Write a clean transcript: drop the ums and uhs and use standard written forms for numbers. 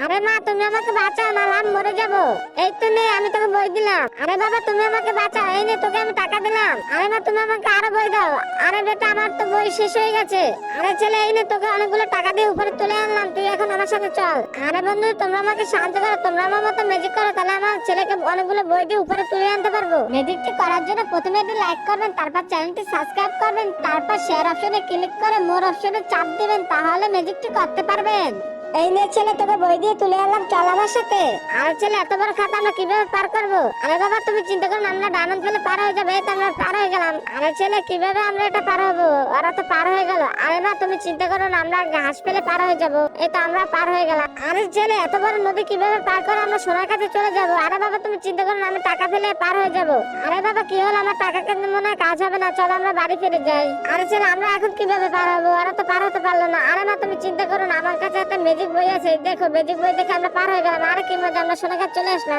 আরে মা তুমি আমাকে বাঁচাও, না আমি মরে যাব। এই তো নে আমি তোকে বই দিলাম। আরে বাবা তুমি আমাকে বাঁচাও, এই নে তোকে আমি টাকা দিলাম। আরে মা তুমি আমাকে আরো বই দাও। আরে বেটা আমার তো বই শেষ হয়ে গেছে। আরে ছেলে এই নে তোকে অনেকগুলো টাকা দিয়ে উপরে তুলে আনলাম, তুই এখন আমার সাথে চল। আরে বন্ধু তোমরা আমাকে সাহায্য করো, তোমরা আমার মতো ম্যাজিক করো, তাহলে আমার ছেলেকে অনেকগুলো বই দিয়ে উপরে তুলে আনতে পারবো। ম্যাজিকটি করার জন্য প্রথমে একটু লাইক করবেন, তারপর চ্যানেলটি সাবস্ক্রাইব করবেন, তারপর শেয়ার অপশনে ক্লিক করে মোর অপশনে চাপ দিবেন, তাহলে ম্যাজিকটি করতে পারবেন। এই নে ছেলে তোকে বই দিয়ে তুলে আনলাম, চল আমার সাথে। আরে ছেলে এত বড় খাতা আমরা কিভাবে পার করবো? আরে বাবা তুমি চিন্তা করো না, আমরা ডায়মন্ড ফেলে পার হয়ে যাবে। এই তো আমরা পার হয়ে গেলাম। আরে ছেলে কিভাবে আমরা এটা পার হবো? ওরা তো পার হয়ে গেল। আরে না তুমি চিন্তা করো না, আমরা ঘাস ফেলে পার হয়ে যাবো। এই তো আমরা পার হয়ে গেলাম। আরে ছেলে এত বড় নদী কিভাবে পার করে আমরা সোনার কাছে চলে যাবো? আরে বাবা তুমি চিন্তা করো না, আমি টাকা ফেলে পার হয়ে যাবো। আরে বাবা কি হলো, আমার টাকা কেন মনে হয় কাজ হবে না, চলো আমরা বাড়ি ফিরে যাই। আরে ছেলে আমরা এখন কিভাবে পার হবো? ওরা তো পার হতে পারলো না। আরে না তুমি চিন্তা করো না, আমার কাছে একটা ম্যাজিক বই আছে, দেখো ম্যাজিক বই দেখে আমরা পার হয়ে গেলাম। আরে কি মজা, আমরা সোনার কাছে চলে আসলাম।